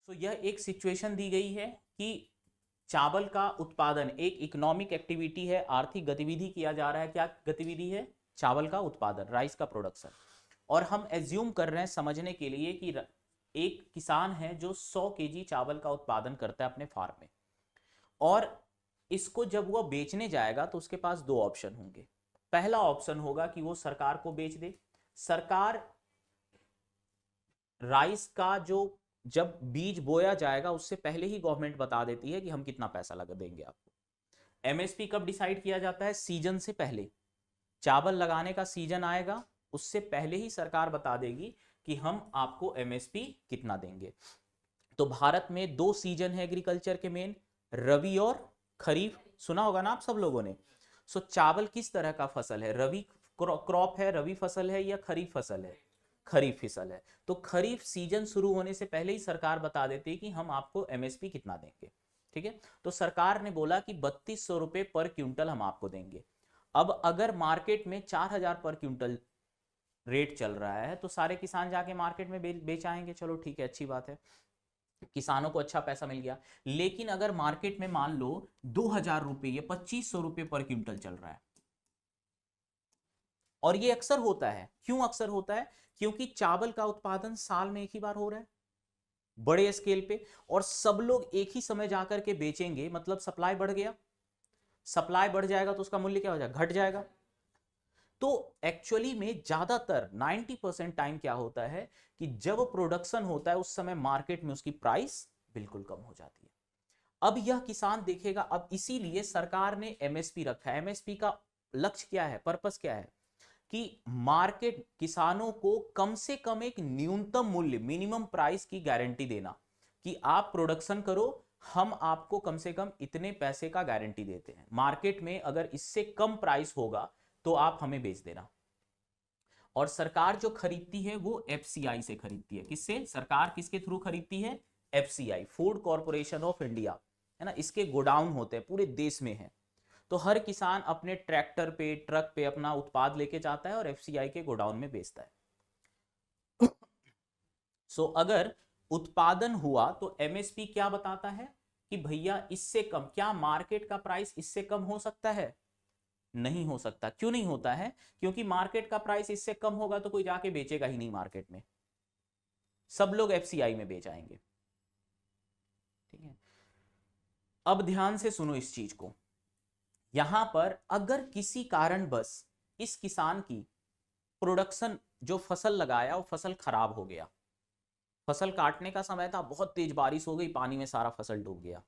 सो यह एक सिचुएशन दी गई है कि चावल का उत्पादन एक इकोनॉमिक एक्टिविटी है, आर्थिक गतिविधि किया जा रहा है। क्या गतिविधि है? चावल का उत्पादन, राइस का प्रोडक्शन। और हम एज्यूम कर रहे हैं समझने के लिए कि एक किसान है जो 100 केजी चावल का उत्पादन करता है अपने फार्म में, और इसको जब वह बेचने जाएगा तो उसके पास दो ऑप्शन होंगे। पहला ऑप्शन होगा कि वो सरकार को बेच दे। सरकार राइस का जो जब बीज बोया जाएगा उससे पहले ही गवर्नमेंट बता देती है कि हम कितना पैसा लगा देंगे आपको। एमएसपी कब डिसाइड किया जाता है? सीजन से पहले। चावल लगाने का सीजन आएगा उससे पहले ही सरकार बता देगी कि हम आपको एमएसपी कितना देंगे। तो भारत में दो सीजन है एग्रीकल्चर के मेन, रबी और खरीफ। सुना होगा ना आप सब लोगों ने। सो चावल किस तरह का फसल है? रबी क्रॉप है, रबी फसल है, या खरीफ फसल है? खरीफ फसल है। तो खरीफ सीजन शुरू होने से पहले ही सरकार बता देती है कि हम आपको एमएसपी कितना देंगे। ठीक है, तो सरकार ने बोला कि 3200 रुपए पर क्विंटल हम आपको देंगे। अब अगर मार्केट में 4000 पर क्विंटल रेट चल रहा है तो सारे किसान जाके मार्केट में बेच आएंगे। चलो ठीक है, अच्छी बात है, किसानों को अच्छा पैसा मिल गया। लेकिन अगर मार्केट में मान लो 2000 रुपए या 2500 रुपए पर क्विंटल चल रहा है, और ये अक्सर होता है। क्यों अक्सर होता है? क्योंकि चावल का उत्पादन साल में एक ही बार हो रहा है बड़े स्केल पे, और सब लोग एक ही समय जाकर के बेचेंगे, मतलब सप्लाई बढ़ गया। सप्लाई बढ़ जाएगा तो उसका मूल्य क्या हो जाएगा? घट जाएगा। तो एक्चुअली में ज्यादातर 90% टाइम क्या होता है कि जब प्रोडक्शन होता है उस समय मार्केट में उसकी प्राइस बिल्कुल कम हो जाती है। अब यह किसान देखेगा। अब इसीलिए सरकार ने एमएसपी रखा है। एमएसपी का लक्ष्य क्या है, पर्पस क्या है? कि मार्केट किसानों को कम से कम एक न्यूनतम मूल्य, मिनिमम प्राइस की गारंटी देना कि आप प्रोडक्शन करो, हम आपको कम से कम इतने पैसे का गारंटी देते हैं। मार्केट में अगर इससे कम प्राइस होगा तो आप हमें बेच देना। और सरकार जो खरीदती है वो एफसीआई से खरीदती है। किससे? सरकार किसके थ्रू खरीदती है? FCI, food corporation of India, है ना। इसके गोडाउन होते हैं, पूरे देश में है। तो हर किसान अपने ट्रैक्टर पे, ट्रक पे अपना उत्पाद लेके जाता है और एफसीआई के गोडाउन में बेचता है। सो अगर उत्पादन हुआ तो एमएसपी क्या बताता है कि भैया इससे कम, क्या मार्केट का प्राइस इससे कम हो सकता है? नहीं हो सकता। क्यों नहीं होता है? क्योंकि मार्केट का प्राइस इससे कम होगा तो कोई जाके बेचेगा ही नहीं मार्केट में, सब लोग एफसीआई में बेच आएंगे। ठीक है, अब ध्यान से सुनो इस चीज को। यहां पर अगर किसी कारणवश इस किसान की प्रोडक्शन, जो फसल लगाया वो फसल खराब हो गया, फसल काटने का समय था, बहुत तेज बारिश हो गई, पानी में सारा फसल डूब गया,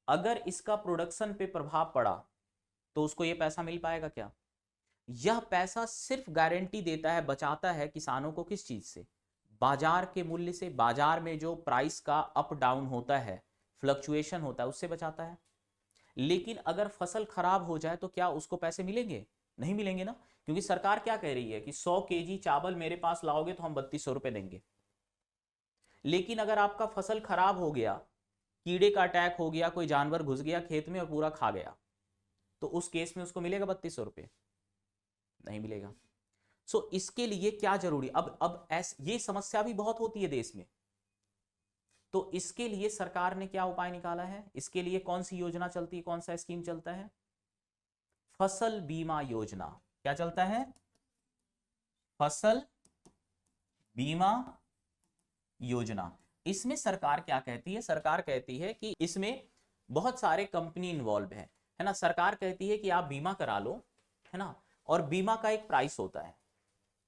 अगर इसका प्रोडक्शन पे प्रभाव पड़ा तो उसको ये पैसा मिल पाएगा क्या? यह पैसा सिर्फ गारंटी देता है, बचाता है किसानों को किस चीज से? बाजार के मूल्य से। बाजार में जो प्राइस का अप डाउन होता है, फ्लक्चुएशन होता है, उससे बचाता है। लेकिन अगर फसल खराब हो जाए तो क्या उसको पैसे मिलेंगे? नहीं मिलेंगे ना, क्योंकि सरकार क्या कह रही है कि 100 केजी चावल मेरे पास लाओगे तो हम 3200 रुपए देंगे। लेकिन अगर आपका फसल खराब हो गया, कीड़े का अटैक हो गया, कोई जानवर घुस गया खेत में और पूरा खा गया, तो उस केस में उसको मिलेगा 3200 रुपए? नहीं मिलेगा। सो इसके लिए क्या जरूरी? अब ये समस्या भी बहुत होती है देश में। तो इसके लिए सरकार ने क्या उपाय निकाला है? इसके लिए कौन सी योजना चलती है, कौन सा स्कीम चलता है? फसल बीमा योजना। क्या चलता है? फसल बीमा योजना। इसमें सरकार क्या कहती है? सरकार कहती है कि इसमें बहुत सारे कंपनी इन्वॉल्व है ना। सरकार कहती है कि आप बीमा करा लो, है ना, और बीमा का एक प्राइस होता है।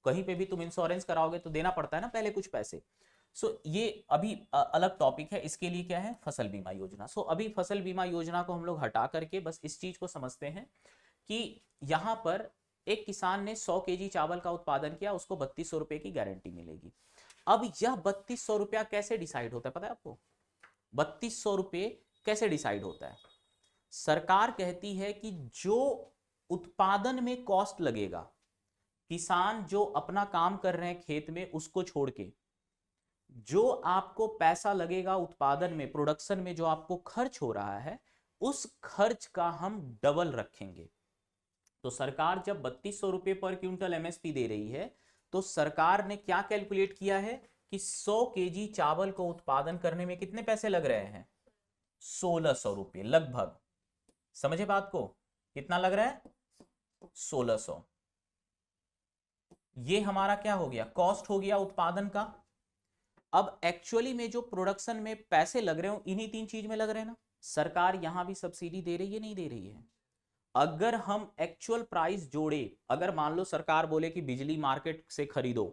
कहीं पे भी तुम इंश्योरेंस कराओगे तो देना पड़ता है ना पहले कुछ पैसे। सो ये अभी अलग टॉपिक है। इसके लिए क्या है? फसल बीमा योजना। सो अभी फसल बीमा योजना को हम लोग हटा करके बस इस चीज को समझते हैं कि यहां पर एक किसान ने 100 केजी चावल का उत्पादन किया, उसको 3200 रुपए की गारंटी मिलेगी। अब यह 3200 रुपया कैसे डिसाइड होता है पता है आपको? 3200 रुपये कैसे डिसाइड होता है? सरकार कहती है कि जो उत्पादन में कॉस्ट लगेगा, किसान जो अपना काम कर रहे हैं खेत में उसको छोड़ के, जो आपको पैसा लगेगा उत्पादन में, प्रोडक्शन में जो आपको खर्च हो रहा है, उस खर्च का हम डबल रखेंगे। तो सरकार जब 3200 रुपये पर क्विंटल एमएसपी दे रही है तो सरकार ने क्या कैलकुलेट किया है? कि 100 केजी चावल को उत्पादन करने में कितने पैसे लग रहे हैं? 1600 रुपये लगभग। समझे बात को? कितना लग रहा है? 1600। ये हमारा क्या हो गया? कॉस्ट हो गया उत्पादन का। अब एक्चुअली में जो प्रोडक्शन में पैसे लग रहे हो इन्हीं 3 चीज में लग रहे हैं ना। सरकार यहां भी सब्सिडी दे रही है, नहीं दे रही है? अगर हम एक्चुअल प्राइस जोड़े, अगर मान लो सरकार बोले कि बिजली मार्केट से खरीदो,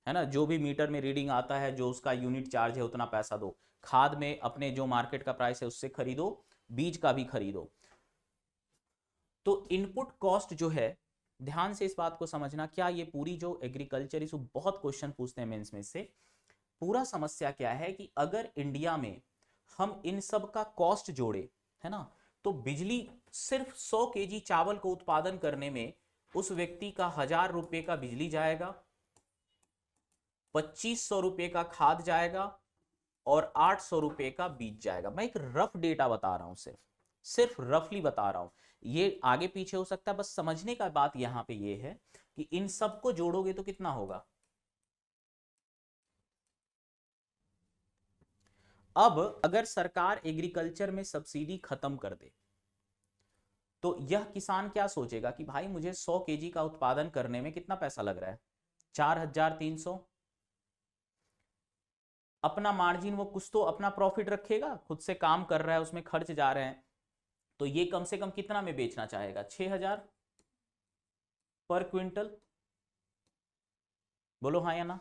है ना, जो भी मीटर में रीडिंग आता है, जो उसका यूनिट चार्ज है उतना पैसा दो, खाद में अपने जो मार्केट का प्राइस है उससे खरीदो, बीज का भी खरीदो, तो इनपुट कॉस्ट जो है, ध्यान से इस बात को समझना, क्या ये पूरी जो एग्रीकल्चर इशू बहुत क्वेश्चन पूछते हैं मेंस में से, पूरा समस्या क्या है कि अगर इंडिया में हम इन सब का कॉस्ट जोड़े, है ना, तो बिजली सिर्फ 100 केजी चावल को उत्पादन करने में उस व्यक्ति का 1000 रुपए का बिजली जाएगा, 2500 रुपए का खाद जाएगा और 800 रुपए का बीज जाएगा। मैं एक रफ डेटा बता रहा हूं, सिर्फ रफली बता रहा हूं, ये आगे पीछे हो सकता है, बस समझने का बात यहां पे ये है कि इन सबको जोड़ोगे तो कितना होगा। अब अगर सरकार एग्रीकल्चर में सब्सिडी खत्म कर दे तो यह किसान क्या सोचेगा कि भाई मुझे 100 केजी का उत्पादन करने में कितना पैसा लग रहा है? 4300। अपना मार्जिन वो कुछ तो अपना प्रॉफिट रखेगा, खुद से काम कर रहा है उसमें खर्च जा रहे हैं, तो ये कम से कम कितना में बेचना चाहेगा? 6000 पर क्विंटल। बोलो हाँ या ना।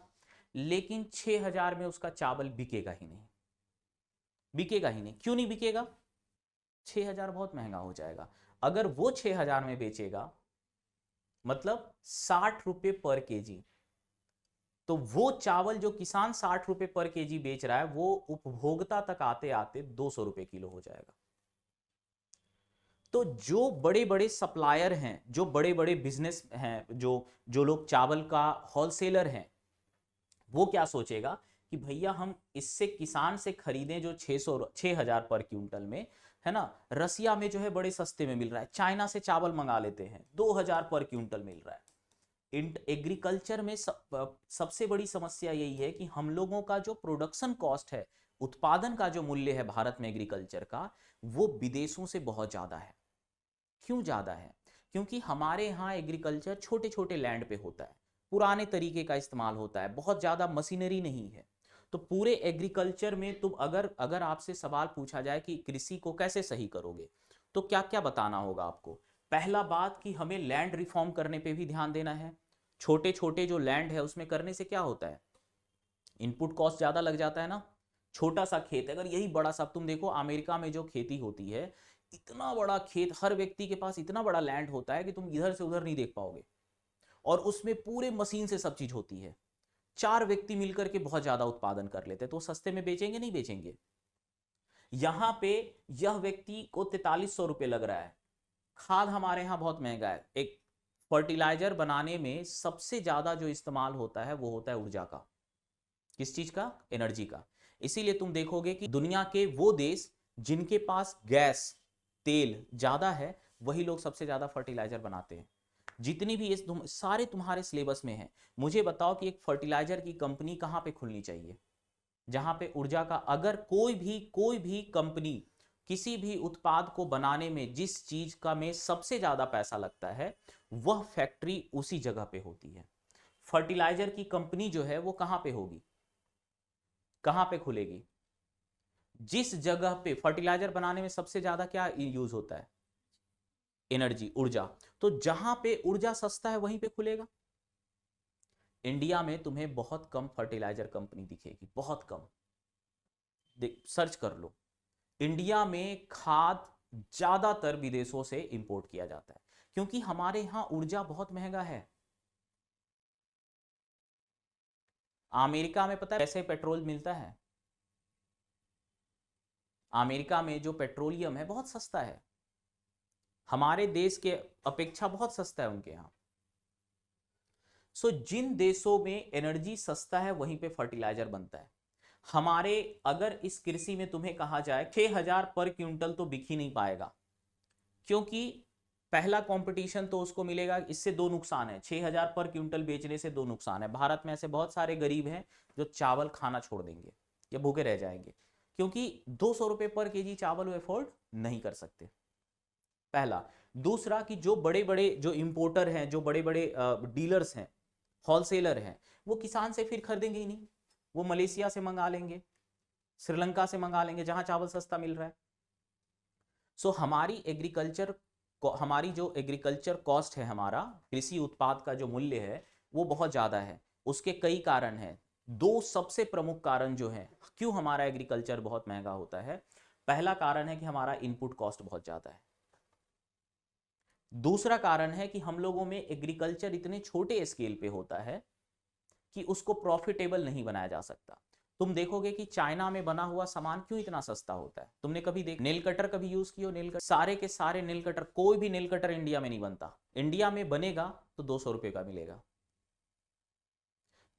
लेकिन 6000 में उसका चावल बिकेगा ही नहीं, बिकेगा ही नहीं। क्यों नहीं बिकेगा? 6000 बहुत महंगा हो जाएगा। अगर वो 6000 में बेचेगा मतलब 60 रुपए पर केजी, तो वो चावल जो किसान 60 रुपए पर केजी बेच रहा है वो उपभोक्ता तक आते आते 200 रुपए किलो हो जाएगा। तो जो बड़े बड़े सप्लायर हैं, जो बड़े बड़े बिजनेस हैं, जो जो लोग चावल का होलसेलर हैं, वो क्या सोचेगा कि भैया हम इससे किसान से खरीदें जो 6000 पर क्विंटल में, है ना, रसिया में जो है बड़े सस्ते में मिल रहा है, चाइना से चावल मंगा लेते हैं 2000 पर क्विंटल मिल रहा है। एग्रीकल्चर में सबसे बड़ी समस्या यही है कि हम लोगों का जो प्रोडक्शन कॉस्ट है, उत्पादन का जो मूल्य है भारत में एग्रीकल्चर का, वो विदेशों से बहुत ज्यादा है। क्यों ज्यादा है? क्योंकि हमारे यहाँ एग्रीकल्चर छोटे छोटे लैंड पे होता है, पुराने तरीके का इस्तेमाल होता है, बहुत ज्यादा मशीनरी नहीं है। तो पूरे एग्रीकल्चर में तुम अगर आपसे सवाल पूछा जाए कि कृषि को कैसे सही करोगे, तो क्या क्या बताना होगा आपको? पहला बात कि हमें लैंड रिफॉर्म करने पे भी ध्यान देना है। छोटे छोटे जो लैंड है उसमें करने से क्या होता है? इनपुट कॉस्ट ज्यादा लग जाता है ना। छोटा सा खेत, अगर यही बड़ा सा, तुम देखो अमेरिका में जो खेती होती है, इतना बड़ा खेत, हर व्यक्ति के पास इतना बड़ा लैंड होता है कि तुम इधर से उधर नहीं देख पाओगे, और उसमें पूरे मशीन से सब चीज होती है। 4 व्यक्ति मिलकर के बहुत ज्यादा उत्पादन कर लेते हैं, तो सस्ते में बेचेंगे नहीं बेचेंगे? यहां पे यह व्यक्ति को 4300 रुपये लग रहा है, खाद हमारे यहां बहुत महंगा है। एक फर्टिलाइजर बनाने में सबसे ज्यादा जो इस्तेमाल होता है वो होता है ऊर्जा का। किस चीज का? एनर्जी का। इसीलिए तुम देखोगे कि दुनिया के वो देश जिनके पास गैस, तेल ज्यादा है, वही लोग सबसे ज्यादा फर्टिलाइजर बनाते हैं। जितनी भी सारे तुम्हारे सिलेबस में है, मुझे बताओ कि एक फर्टिलाइजर की कंपनी कहां पे खुलनी चाहिए जहां पे ऊर्जा का, अगर कोई भी कंपनी किसी भी उत्पाद को बनाने में जिस चीज का में सबसे ज्यादा पैसा लगता है, वह फैक्ट्री उसी जगह पे होती है। फर्टिलाइजर की कंपनी जो है वो कहां पे होगी, कहां पे खुलेगी? जिस जगह पे फर्टिलाइजर बनाने में सबसे ज्यादा क्या यूज होता है? एनर्जी, ऊर्जा। तो जहां पे ऊर्जा सस्ता है वहीं पे खुलेगा। इंडिया में तुम्हें बहुत कम फर्टिलाइजर कंपनी दिखेगी, बहुत कम। सर्च कर लो। इंडिया में खाद ज्यादातर विदेशों से इंपोर्ट किया जाता है, क्योंकि हमारे यहां ऊर्जा बहुत महंगा है। अमेरिका में पता है कैसे पेट्रोल मिलता है? अमेरिका में जो पेट्रोलियम है बहुत सस्ता है, हमारे देश के अपेक्षा बहुत सस्ता है उनके यहां। जिन देशों में एनर्जी सस्ता है वहीं पे फर्टिलाइजर बनता है। हमारे अगर इस कृषि में तुम्हें कहा जाए 6000 पर क्विंटल तो बिक ही नहीं पाएगा, क्योंकि पहला कंपटीशन तो उसको मिलेगा, इससे दो नुकसान है, 6,000 पर क्विंटल बेचने से दो नुकसान है। भारत में ऐसे बहुत सारे गरीब हैं जो चावल खाना छोड़ देंगे या भूखे रह जाएंगे, क्योंकि 200 रुपए पर केजी चावल वो अफोर्ड नहीं कर सकते, पहला। दूसरा कि जो बड़े बड़े जो इंपोर्टर हैं, जो बड़े बड़े डीलर्स हैं, होलसेलर हैं, वो किसान से फिर खरीदेंगे ही नहीं, वो मलेशिया से मंगा लेंगे, श्रीलंका से मंगा लेंगे, जहां चावल सस्ता मिल रहा है। सो हमारी जो एग्रीकल्चर कॉस्ट है, हमारा कृषि उत्पाद का जो मूल्य है वो बहुत ज्यादा है। उसके कई कारण हैं, दो सबसे प्रमुख कारण जो है क्यों हमारा एग्रीकल्चर बहुत महंगा होता है। पहला कारण है कि हमारा इनपुट कॉस्ट बहुत ज्यादा है। दूसरा कारण है कि हम लोगों में एग्रीकल्चर इतने छोटे स्केल पे होता है कि उसको प्रॉफिटेबल नहीं बनाया जा सकता। तुम देखोगे कि चाइना में बना हुआ सामान क्यों इतना सस्ता होता है। तुमने कभी नेल कटर कभी यूज किया? नेल कटर, सारे के सारे नेल कटर, कोई भी नेल कटर इंडिया में नहीं बनता। इंडिया में बनेगा तो 200 रुपए का मिलेगा।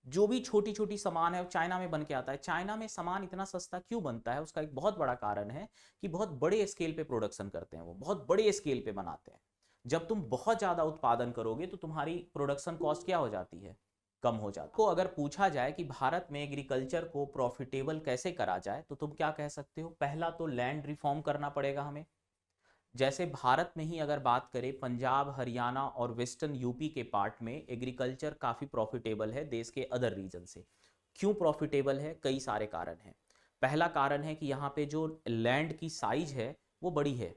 जो भी छोटी छोटी सामान है वो चाइना में बन के आता है। चाइना में सामान इतना सस्ता क्यों बनता है, उसका एक बहुत बड़ा कारण है कि बहुत बड़े स्केल पे प्रोडक्शन करते हैं, वो बहुत बड़े स्केल पे बनाते हैं। जब तुम बहुत ज्यादा उत्पादन करोगे तो तुम्हारी प्रोडक्शन कॉस्ट क्या हो जाती है, कम हो जाती है। तो अगर पूछा जाए कि भारत में एग्रीकल्चर को प्रॉफिटेबल कैसे करा जाए तो तुम क्या कह सकते हो? पहला तो लैंड रिफॉर्म करना पड़ेगा हमें। जैसे भारत में ही अगर बात करें, पंजाब, हरियाणा और वेस्टर्न यूपी के पार्ट में एग्रीकल्चर काफी प्रॉफिटेबल है देश के अदर रीजन से। क्यों प्रॉफिटेबल है? कई सारे कारण हैं। पहला कारण है कि यहाँ पे जो लैंड की साइज है वो बड़ी है।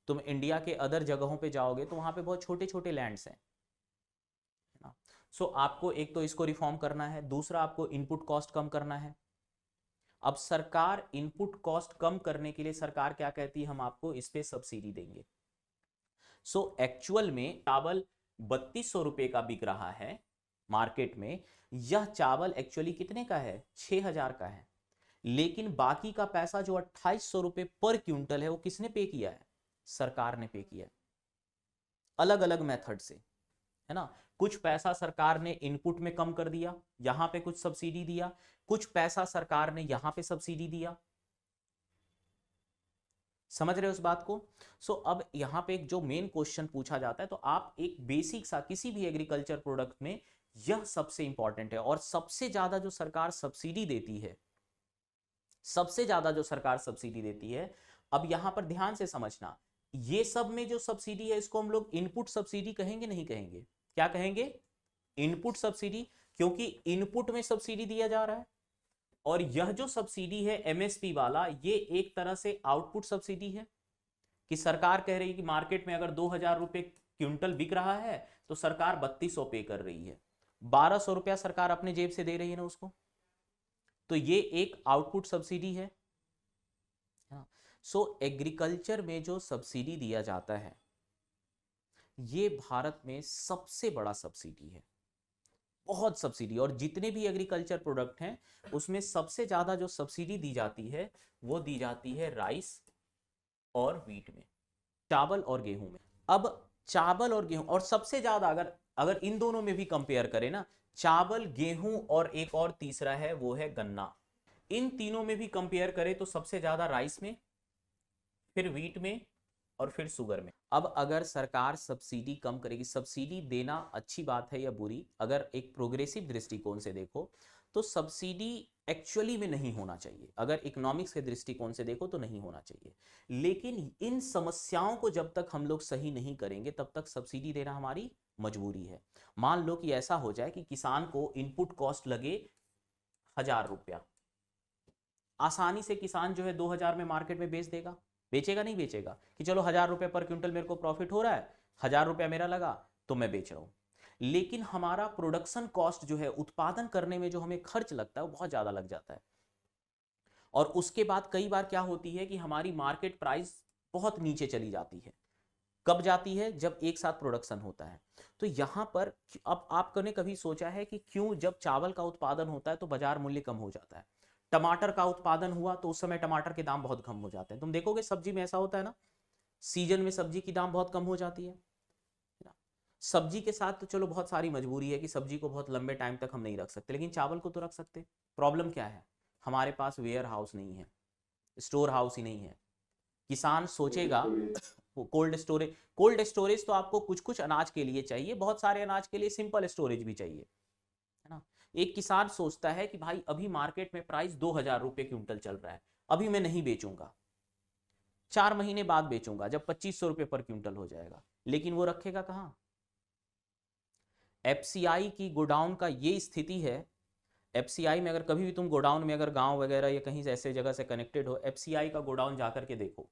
तुम इंडिया के अदर जगहों पे जाओगे तो वहां पे बहुत छोटे छोटे लैंड्स हैं, है ना। सो आपको एक तो इसको रिफॉर्म करना है, दूसरा आपको इनपुट कॉस्ट कम करना है। अब सरकार इनपुट कॉस्ट कम करने के लिए सरकार क्या कहती है, हम आपको इस पे सब्सिडी देंगे। सो एक्चुअल में चावल 3200 रुपए का बिक रहा है मार्केट में। यह चावल एक्चुअली कितने का है? 6000 का है। लेकिन बाकी का पैसा जो 2800 रुपए पर क्विंटल है वो किसने पे किया है? सरकार ने पे किया है, अलग अलग मेथड से, है ना। कुछ पैसा सरकार ने इनपुट में कम कर दिया, यहां पे कुछ सब्सिडी दिया, कुछ पैसा सरकार ने यहां पे सब्सिडी दिया। समझ रहे हो उस बात को? सो अब यहां पे एक जो मेन क्वेश्चन पूछा जाता है, तो आप एक बेसिक सा किसी भी एग्रीकल्चर प्रोडक्ट में यह सबसे इंपॉर्टेंट है। और सबसे ज्यादा जो सरकार सब्सिडी देती है, सबसे ज्यादा जो सरकार सब्सिडी देती है, अब यहां पर ध्यान से समझना, ये सब में जो सब्सिडी है इसको हम लोग इनपुट सब्सिडी कहेंगे, नहीं कहेंगे? क्या कहेंगे? इनपुट सब्सिडी, क्योंकि इनपुट में सब्सिडी दिया जा रहा है। और यह जो सब्सिडी है एमएसपी वाला, ये एक तरह से आउटपुट सब्सिडी है कि सरकार कह रही है कि मार्केट में अगर 2000 रुपए क्विंटल बिक रहा है तो सरकार 3200 पे कर रही है, 1200 रुपया सरकार अपने जेब से दे रही है ना उसको। तो ये एक आउटपुट सब्सिडी है। सो एग्रीकल्चर में जो सब्सिडी दिया जाता है ये भारत में सबसे बड़ा सब्सिडी है, बहुत सब्सिडी। और जितने भी एग्रीकल्चर प्रोडक्ट हैं उसमें सबसे ज्यादा जो सब्सिडी दी जाती है वो दी जाती है राइस और व्हीट में, चावल और गेहूं में। अब चावल और गेहूं, और सबसे ज्यादा अगर अगर इन दोनों में भी कंपेयर करें ना, चावल, गेहूं और एक और तीसरा है वो है गन्ना, इन तीनों में भी कंपेयर करें तो सबसे ज्यादा राइस में, फिर व्हीट में और फिर शुगर में। अब अगर सरकार सब्सिडी कम करेगी, सब्सिडी देना अच्छी बात है या बुरी, अगर एक प्रोग्रेसिव दृष्टिकोण से देखो तो सब्सिडी एक्चुअली में नहीं होना चाहिए, अगर इकोनॉमिक्स के दृष्टिकोण से देखो तो नहीं होना चाहिए। लेकिन इन समस्याओं को जब तक हम लोग सही नहीं करेंगे तब तक सब्सिडी देना हमारी मजबूरी है। मान लो कि ऐसा हो जाए कि किसान को इनपुट कॉस्ट लगे 1000 रुपया, आसानी से किसान जो है 2000 में मार्केट में बेच देगा, बेचेगा नहीं बेचेगा? कि चलो 1000 रुपए पर क्विंटल मेरे को प्रॉफिट हो रहा है, 1000 रुपया मेरा लगा तो मैं बेच रहा हूं। लेकिन हमारा प्रोडक्शन कॉस्ट जो है, उत्पादन करने में जो हमें खर्च लगता है वो बहुत ज्यादा लग जाता है। और उसके बाद कई बार क्या होती है कि हमारी मार्केट प्राइस बहुत नीचे चली जाती है। कब जाती है? जब एक साथ प्रोडक्शन होता है। तो यहां पर अब आपने कभी सोचा है कि क्यों जब चावल का उत्पादन होता है तो बाजार मूल्य कम हो जाता है, टमाटर का उत्पादन हुआ तो उस समय टमाटर के दाम बहुत कम हो जाते हैं? तुम देखोगे सब्जी में ऐसा होता है ना, सीजन में सब्जी की दाम बहुत कम हो जाती है ना। सब्जी के साथ तो चलो बहुत सारी मजबूरी है कि सब्जी को बहुत लंबे टाइम तक हम नहीं रख सकते, लेकिन चावल को तो रख सकते। प्रॉब्लम क्या है? हमारे पास वेयर हाउस नहीं है, स्टोर हाउस ही नहीं है। किसान सोचेगा कोल्ड स्टोरेज तो आपको कुछ कुछ अनाज के लिए चाहिए, बहुत सारे अनाज के लिए सिंपल स्टोरेज भी चाहिए, है ना। एक किसान सोचता है कि भाई अभी मार्केट में प्राइस 2,000 रुपये क्विंटल चल रहा है, अभी मैं नहीं बेचूंगा, 4 महीने बाद बेचूंगा जब 2,500 रुपये पर क्विंटल हो जाएगा। लेकिन वो रखेगा कहाँ? एफसीआई की गोडाउन का ये स्थिति है। एफसीआई में अगर कभी भी तुम गोडाउन में अगर गांव वगैरह या कहीं ऐसे जगह से कनेक्टेड हो, एफसीआई का गोडाउन जाकर के देखो,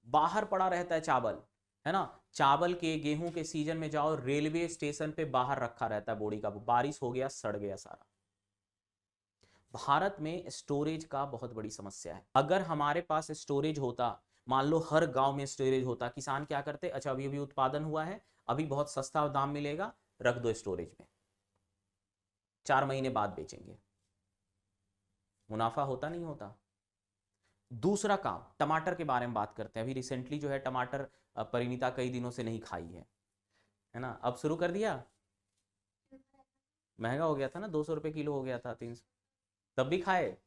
बाहर पड़ा रहता है चावल, है ना। चावल के गेहूं के सीजन में जाओ, रेलवे स्टेशन पे बाहर रखा रहता है बोरी का, बारिश हो गया सड़ गया सारा। भारत में स्टोरेज का बहुत बड़ी समस्या है। अगर हमारे पास स्टोरेज होता, मान लो हर गांव में स्टोरेज होता, किसान क्या करते, अच्छा अभी अभी उत्पादन हुआ है, अभी बहुत सस्ता दाम मिलेगा, रख दो स्टोरेज में, 4 महीने बाद बेचेंगे। मुनाफा होता नहीं होता। दूसरा काम, टमाटर के बारे में बात करते हैं। अभी रिसेंटली जो है टमाटर परिणीता कई दिनों से नहीं खाई है ना, अब शुरू कर दिया। महंगा हो गया था ना, 200 रुपये किलो हो गया था, 300, तब भी खाए।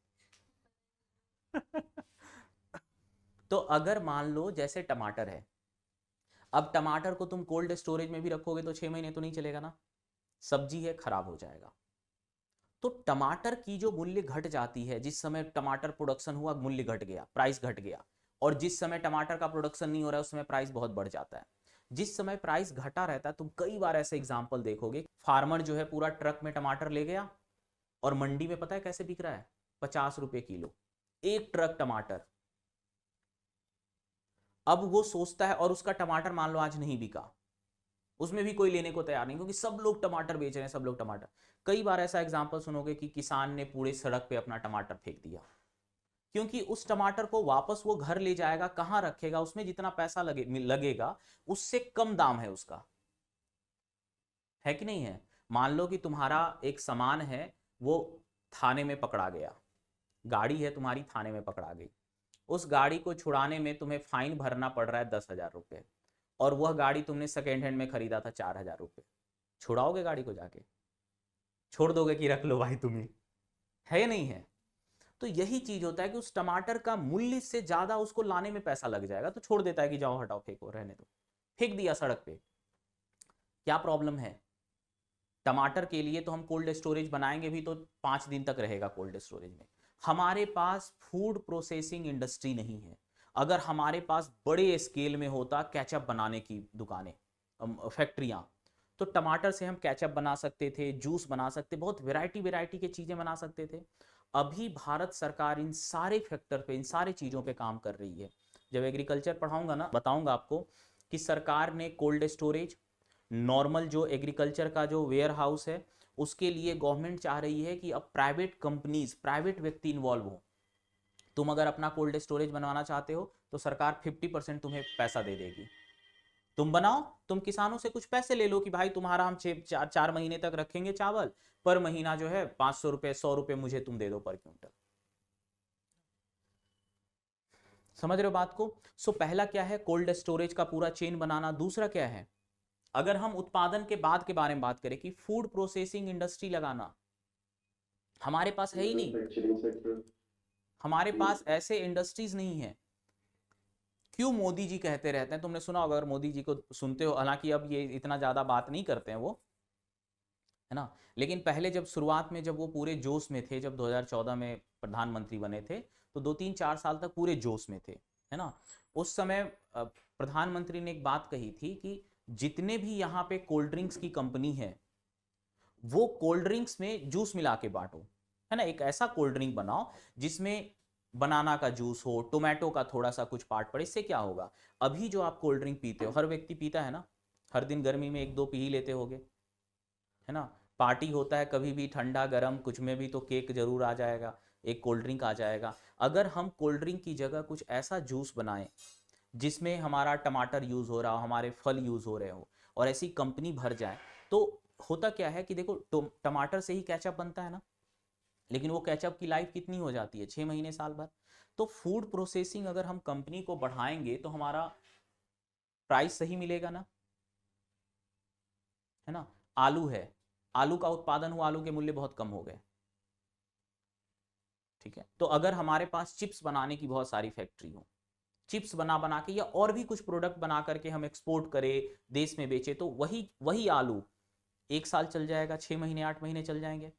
तो अगर मान लो जैसे टमाटर है, अब टमाटर को तुम कोल्ड स्टोरेज में भी रखोगे तो 6 महीने तो नहीं चलेगा ना, सब्जी है खराब हो जाएगा। तो टमाटर की जो मूल्य घट जाती है, जिस समय टमाटर प्रोडक्शन हुआ मूल्य घट गया, प्राइस घट गया, और जिस समय टमाटर का प्रोडक्शन नहीं हो रहा है उस समय प्राइस बहुत बढ़ जाता है। जिस समय प्राइस घटा रहता है, तुम कई बार ऐसे एग्जांपल देखोगे, फार्मर जो है पूरा ट्रक में टमाटर ले गया और मंडी में पता है कैसे बिक रहा है, 50 रुपए किलो, एक ट्रक टमाटर। अब वो सोचता है, और उसका टमाटर मान लो आज नहीं बिका, उसमें भी कोई लेने को तैयार नहीं, क्योंकि सब लोग टमाटर बेच रहे हैं, सब लोग टमाटर। कई बार ऐसा एग्जांपल सुनोगे कि किसान ने पूरे सड़क पे अपना टमाटर फेंक दिया, क्योंकि उस टमाटर को वापस वो घर ले जाएगा, कहां रखेगा, उसमें जितना पैसा लगेगा उससे कम दाम है उसका, है कि नहीं है। मान लो कि तुम्हारा एक सामान है, वो थाने में पकड़ा गया, गाड़ी है तुम्हारी थाने में पकड़ा गई, उस गाड़ी को छुड़ाने में तुम्हें फाइन भरना पड़ रहा है 10,000 रुपये, और वह गाड़ी तुमने सेकेंड हैंड में खरीदा था 4,000 रुपये, छुड़ाओगे गाड़ी को जाके? छोड़ दोगे कि रख लो भाई तुम्हें, है या नहीं है। तो यही चीज होता है कि उस टमाटर का मूल्य से ज्यादा उसको लाने में पैसा लग जाएगा, तो छोड़ देता है कि जाओ हटाओ फेंको रहने दो, फेंक दिया सड़क पे। क्या प्रॉब्लम है? टमाटर के लिए तो हम कोल्ड स्टोरेज बनाएंगे भी तो 5 दिन तक रहेगा कोल्ड स्टोरेज में। हमारे पास फूड प्रोसेसिंग इंडस्ट्री नहीं है। अगर हमारे पास बड़े स्केल में होता केचप बनाने की दुकानें, फैक्ट्रियां, तो टमाटर से हम केचप बना सकते थे, जूस बना सकते, बहुत वैरायटी वैरायटी की चीजें बना सकते थे। अभी भारत सरकार इन सारे फैक्टर पे, इन सारे चीजों पे काम कर रही है। जब एग्रीकल्चर पढ़ाऊंगा ना, बताऊंगा आपको कि सरकार ने कोल्ड स्टोरेज, नॉर्मल जो एग्रीकल्चर का जो वेयर हाउस है, उसके लिए गवर्नमेंट चाह रही है कि अब प्राइवेट कंपनीज, प्राइवेट व्यक्ति इन्वॉल्व हो। तुम अगर अपना कोल्ड स्टोरेज बनवाना चाहते हो तो सरकार 50% तुम्हें पैसा दे देगी, तुम बनाओ, तुम किसानों से कुछ पैसे ले लो कि भाई तुम्हारा हम 4 महीने तक रखेंगे चावल, पर महीना जो है 500 रुपए 100 रुपए मुझे तुम दे दो पर क्विंटल। समझ रहे हो बात को। सो पहला क्या है, कोल्ड स्टोरेज का पूरा चेन बनाना। दूसरा क्या है, अगर हम उत्पादन के बाद के बारे में बात करें कि फूड प्रोसेसिंग इंडस्ट्री लगाना, हमारे पास है ही नहीं, हमारे पास ऐसे इंडस्ट्रीज नहीं है। क्यों मोदी जी कहते रहते हैं, तुमने सुना होगा, अगर मोदी जी को सुनते हो, हालांकि अब ये इतना ज्यादा बात नहीं करते हैं वो, है ना, लेकिन पहले जब शुरुआत में जब वो पूरे जोश में थे, जब 2014 में प्रधानमंत्री बने थे, तो 2-3-4 साल तक पूरे जोश में थे, है ना। उस समय प्रधानमंत्री ने एक बात कही थी कि जितने भी यहाँ पे कोल्ड ड्रिंक्स की कंपनी है, वो कोल्ड ड्रिंक्स में जूस मिला के बांटो, है ना, एक ऐसा कोल्ड ड्रिंक बनाओ जिसमें बनाना का जूस हो, टोमेटो का थोड़ा सा कुछ पार्ट पड़े। इससे क्या होगा, अभी जो आप कोल्ड ड्रिंक पीते हो, हर व्यक्ति पीता है ना, हर दिन गर्मी में 1-2 पी ही लेते होगे, है ना। पार्टी होता है कभी भी, ठंडा गर्म कुछ में भी तो केक जरूर आ जाएगा, एक कोल्ड ड्रिंक आ जाएगा। अगर हम कोल्ड ड्रिंक की जगह कुछ ऐसा जूस बनाएं जिसमें हमारा टमाटर यूज हो रहा हो, हमारे फल यूज हो रहे हो, और ऐसी कंपनी भर जाए, तो होता क्या है कि देखो, टमाटर से ही केचप बनता है ना, लेकिन वो केचप की लाइफ कितनी हो जाती है, 6 महीने साल भर। तो फूड प्रोसेसिंग अगर हम कंपनी को बढ़ाएंगे तो हमारा प्राइस सही मिलेगा ना, है ना। आलू है, आलू का उत्पादन हुआ, आलू के मूल्य बहुत कम हो गए, ठीक है। तो अगर हमारे पास चिप्स बनाने की बहुत सारी फैक्ट्री हो, चिप्स बना बना के या और भी कुछ प्रोडक्ट बना करके हम एक्सपोर्ट करें, देश में बेचे, तो वही वही आलू 1 साल चल जाएगा, 6 महीने 8 महीने चल जाएंगे।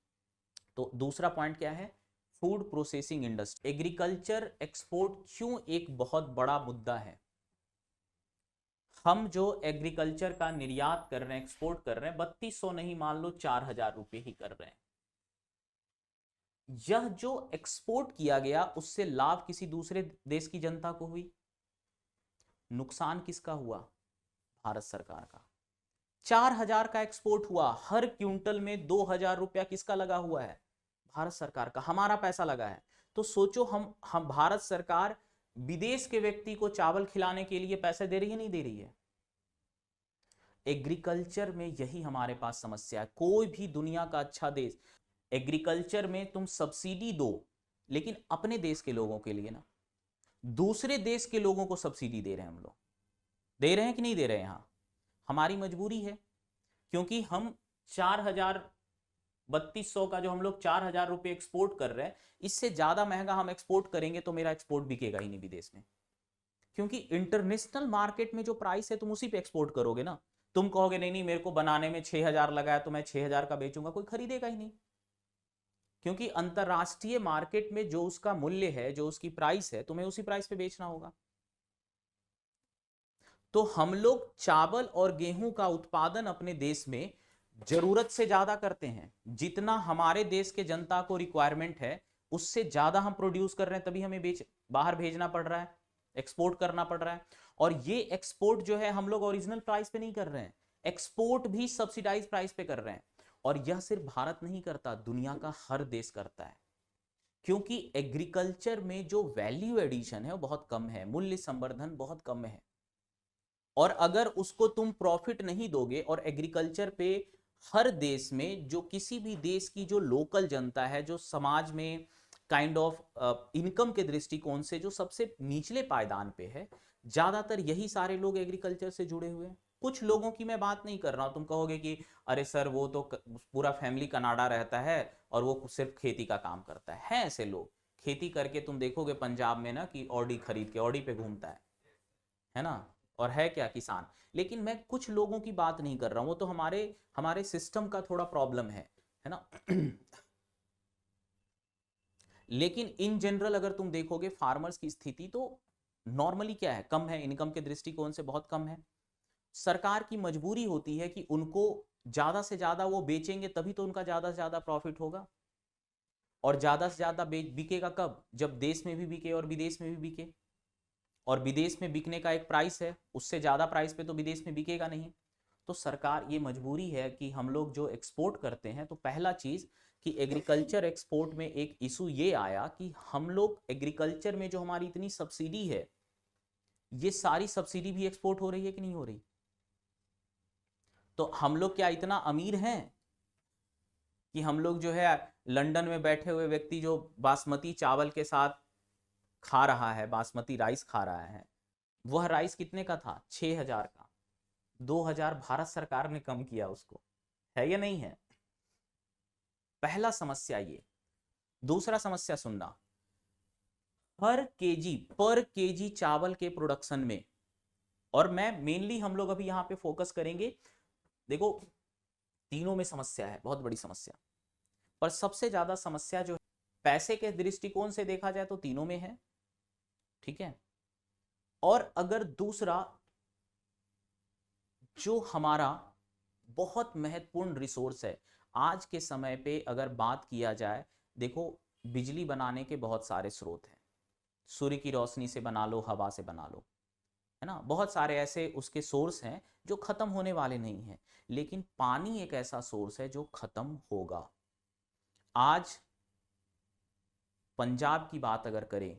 तो दूसरा पॉइंट क्या है, food processing industry, agriculture export क्यों एक बहुत बड़ा मुद्दा है। हम जो एग्रीकल्चर का निर्यात कर रहे हैं, एक्सपोर्ट कर रहे हैं, 3200 नहीं, मान लो 4000 रुपए ही कर रहे हैं। यह जो एक्सपोर्ट किया गया उससे लाभ किसी दूसरे देश की जनता को हुई, नुकसान किसका हुआ, भारत सरकार का। 4000 का एक्सपोर्ट हुआ, हर क्विंटल में 2000 रुपया किसका लगा हुआ है, भारत सरकार का, हमारा पैसा लगा है। तो सोचो हम भारत सरकार विदेश के व्यक्ति को चावल खिलाने के लिए पैसे दे रही है, नहीं दे रही है। एग्रीकल्चर में यही हमारे पास समस्या है। कोई भी दुनिया का अच्छा देश, एग्रीकल्चर में तुम सब्सिडी दो, लेकिन अपने देश के लोगों के लिए ना, दूसरे देश के लोगों को सब्सिडी दे रहे हैं हम लोग, दे रहे हैं कि नहीं दे रहे हैं। यहां हमारी मजबूरी है, क्योंकि हम 3200 का जो हम लोग 4000 रुपये एक्सपोर्ट कर रहे हैं, इससे ज्यादा महंगा हम एक्सपोर्ट करेंगे तो मेरा एक्सपोर्ट बिकेगा ही नहीं विदेश में, क्योंकि इंटरनेशनल मार्केट में जो प्राइस है तुम उसी पे एक्सपोर्ट करोगे ना। तुम कहोगे नहीं नहीं मेरे को बनाने में 6000 लगा है तो मैं 6000 का बेचूंगा, कोई खरीदेगा ही नहीं, क्योंकि अंतरराष्ट्रीय मार्केट में जो उसका मूल्य है, जो उसकी प्राइस है, तुम्हें उसी प्राइस पे बेचना होगा। तो हम लोग चावल और गेहूं का उत्पादन अपने देश में जरूरत से ज्यादा करते हैं, जितना हमारे देश के जनता को रिक्वायरमेंट है उससे ज्यादा हम प्रोड्यूस कर रहे हैं, तभी हमें बाहर भेजना पड़ रहा है, एक्सपोर्ट करना पड़ रहा है। और ये एक्सपोर्ट जो है हम लोग ओरिजिनल प्राइस पे नहीं कर रहे हैं, एक्सपोर्ट भी सब्सिडाइज प्राइस पे कर रहे हैं। और यह सिर्फ भारत नहीं करता, दुनिया का हर देश करता है, क्योंकि एग्रीकल्चर में जो वैल्यू एडिशन है वो बहुत कम है, मूल्य संवर्धन बहुत कम है। और अगर उसको तुम प्रॉफिट नहीं दोगे, और एग्रीकल्चर पे हर देश में जो किसी भी देश की जो लोकल जनता है, जो समाज में काइंड ऑफ इनकम के दृष्टिकोण से जो सबसे निचले पायदान पे है, ज्यादातर यही सारे लोग एग्रीकल्चर से जुड़े हुए हैं। कुछ लोगों की मैं बात नहीं कर रहा हूं, तुम कहोगे कि अरे सर वो तो पूरा फैमिली कनाडा रहता है और वो सिर्फ खेती का काम करता है ऐसे लोग खेती करके तुम देखोगे पंजाब में ना कि ऑडी खरीद के ऑडी पे घूमता है ना, और है क्या, किसान। लेकिन मैं कुछ लोगों की बात नहीं कर रहा हूं, वो तो हमारे हमारे सिस्टम का थोड़ा प्रॉब्लम है ना। लेकिन इन जनरल अगर तुम देखोगे फार्मर्स की स्थिति तो नॉर्मली क्या है, कम है, इनकम के दृष्टिकोण से बहुत कम है। सरकार की मजबूरी होती है कि उनको ज्यादा से ज्यादा वो बेचेंगे तभी तो उनका ज्यादा से ज्यादा प्रॉफिट होगा, और ज्यादा से ज्यादा बिकेगा कब, जब देश में भी बिके और विदेश में भी बिके। और विदेश में बिकने का एक प्राइस है, उससे ज्यादा प्राइस पे तो विदेश में बिकेगा नहीं। तो सरकार ये मजबूरी है कि हम लोग जो एक्सपोर्ट करते हैं, तो पहला चीज कि एग्रीकल्चर एक्सपोर्ट में एक इशू ये आया कि हम लोग एग्रीकल्चर में जो हमारी इतनी सब्सिडी है, ये सारी सब्सिडी भी एक्सपोर्ट हो रही है कि नहीं हो रही। तो हम लोग क्या इतना अमीर हैं कि हम लोग जो है लंदन में बैठे हुए व्यक्ति जो बासमती चावल के साथ खा रहा है, बासमती राइस खा रहा है, वह राइस कितने का था, 6000 का, 2000 भारत सरकार ने कम किया उसको, है या नहीं है। पहला समस्या ये। दूसरा समस्या सुनना, हर केजी पर केजी चावल के प्रोडक्शन में, और मैं मेनली हम लोग अभी यहां पे फोकस करेंगे, देखो तीनों में समस्या है, बहुत बड़ी समस्या, पर सबसे ज्यादा समस्या जो है पैसे के दृष्टिकोण से देखा जाए तो तीनों में है, ठीक है। और अगर दूसरा जो हमारा बहुत महत्वपूर्ण रिसोर्स है आज के समय पे, अगर बात किया जाए, देखो बिजली बनाने के बहुत सारे स्रोत हैं, सूर्य की रोशनी से बना लो, हवा से बना लो, है ना, बहुत सारे ऐसे उसके सोर्स हैं जो खत्म होने वाले नहीं हैं। लेकिन पानी एक ऐसा सोर्स है जो खत्म होगा। आज पंजाब की बात अगर करें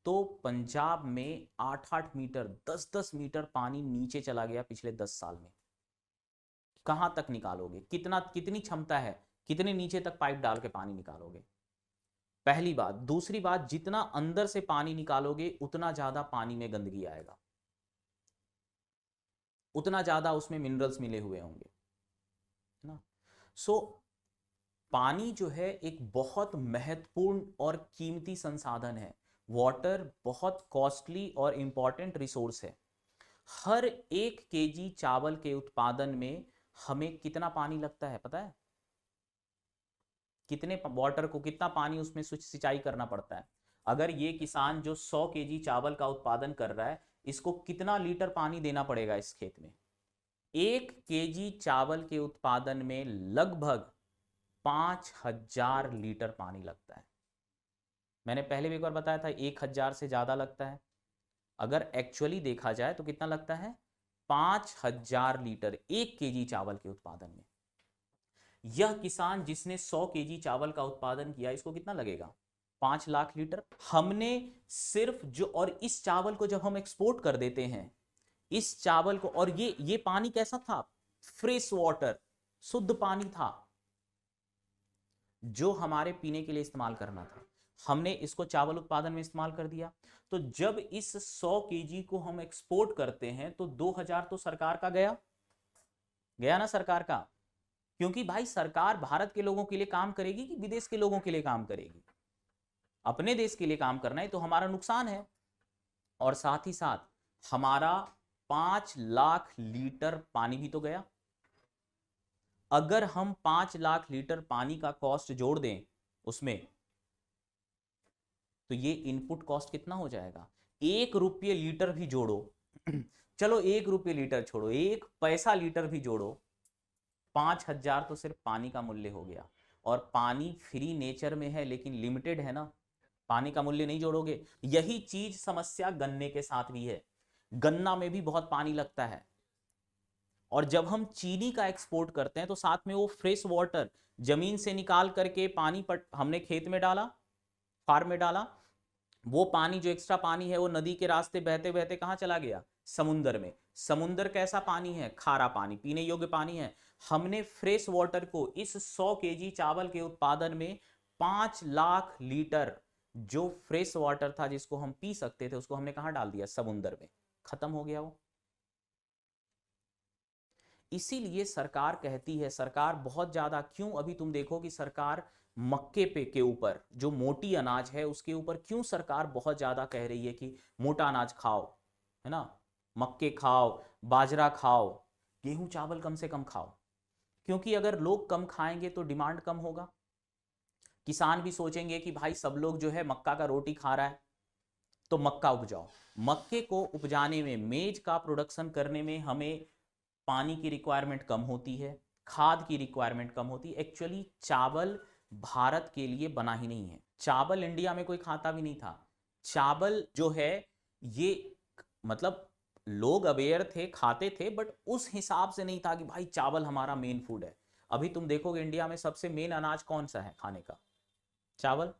तो पंजाब में 8-8 मीटर 10-10 मीटर पानी नीचे चला गया पिछले 10 साल में। कहां तक निकालोगे, कितनी क्षमता है, कितने नीचे तक पाइप डाल के पानी निकालोगे, पहली बात। दूसरी बात, जितना अंदर से पानी निकालोगे उतना ज्यादा पानी में गंदगी आएगा, उतना ज्यादा उसमें मिनरल्स मिले हुए होंगे, है ना। सो पानी जो है एक बहुत महत्वपूर्ण और कीमती संसाधन है। वाटर बहुत कॉस्टली और इंपॉर्टेंट रिसोर्स है। हर 1 केजी चावल के उत्पादन में हमें कितना पानी लगता है पता है? कितने वाटर को, कितना पानी उसमें सिंचाई करना पड़ता है? अगर ये किसान जो 100 केजी चावल का उत्पादन कर रहा है, इसको कितना लीटर पानी देना पड़ेगा इस खेत में? 1 केजी चावल के उत्पादन में लगभग 5000 लीटर पानी लगता है। मैंने पहले भी एक बार बताया था 1000 से ज्यादा लगता है। अगर एक्चुअली देखा जाए तो कितना लगता है? 5000 लीटर 1 केजी चावल के उत्पादन में। यह किसान जिसने 100 केजी चावल का उत्पादन किया, इसको कितना लगेगा? 5 लाख लीटर। हमने सिर्फ जो, और इस चावल को जब हम एक्सपोर्ट कर देते हैं, इस चावल को, और ये पानी कैसा था? फ्रेश वाटर, शुद्ध पानी था जो हमारे पीने के लिए इस्तेमाल करना था। हमने इसको चावल उत्पादन में इस्तेमाल कर दिया। तो जब इस 100 केजी को हम एक्सपोर्ट करते हैं तो 2000 तो सरकार का गया, गया ना सरकार का? क्योंकि भाई सरकार भारत के लोगों के लिए काम करेगी कि विदेश के लोगों के लिए काम करेगी? अपने देश के लिए काम करना है तो हमारा नुकसान है। और साथ ही साथ हमारा 5 लाख लीटर पानी भी तो गया। अगर हम 5 लाख लीटर पानी का कॉस्ट जोड़ दें उसमें, तो ये इनपुट कॉस्ट कितना हो जाएगा? 1 रुपये लीटर भी जोड़ो चलो 1 रुपये लीटर छोड़ो, 1 पैसा लीटर भी जोड़ो, 5000 तो सिर्फ पानी का मूल्य हो गया। और पानी फ्री नेचर में है लेकिन लिमिटेड है ना, पानी का मूल्य नहीं जोड़ोगे। यही चीज समस्या गन्ने के साथ भी है। गन्ना में भी बहुत पानी लगता है, और जब हम चीनी का एक्सपोर्ट करते हैं तो साथ में वो फ्रेश वाटर जमीन से निकाल करके पानी पर हमने खेत में डाला, फार्म में डाला। वो पानी जो एक्स्ट्रा पानी है वो नदी के रास्ते बहते बहते कहां चला गया? समुंदर में। समुंदर कैसा पानी है? खारा पानी, पीने योग्य पानी है। हमने फ्रेश वाटर को इस 100 केजी चावल के उत्पादन में 5 लाख लीटर जो फ्रेश वाटर था जिसको हम पी सकते थे, उसको हमने कहां डाल दिया? समुंदर में। खत्म हो गया वो। इसीलिए सरकार कहती है, सरकार बहुत ज्यादा, क्यों अभी तुम देखो कि सरकार मक्के पे के ऊपर, जो मोटी अनाज है उसके ऊपर क्यों सरकार बहुत ज्यादा कह रही है कि मोटा अनाज खाओ, है ना, मक्के खाओ, बाजरा खाओ, गेहूं चावल कम से कम खाओ। क्योंकि अगर लोग कम खाएंगे तो डिमांड कम होगा। किसान भी सोचेंगे कि भाई सब लोग जो है मक्का का रोटी खा रहा है तो मक्का उपजाओ। मक्के को उपजाने में, मेज का प्रोडक्शन करने में हमें पानी की रिक्वायरमेंट कम होती है, खाद की रिक्वायरमेंट कम होती है। एक्चुअली चावल भारत के लिए बना ही नहीं है। चावल इंडिया में कोई खाता भी नहीं था। चावल जो है ये, मतलब लोग अवेयर थे, खाते थे, बट उस हिसाब से नहीं था कि भाई चावल हमारा मेन फूड है। अभी तुम देखोगे इंडिया में सबसे मेन अनाज कौन सा है खाने का? चावल।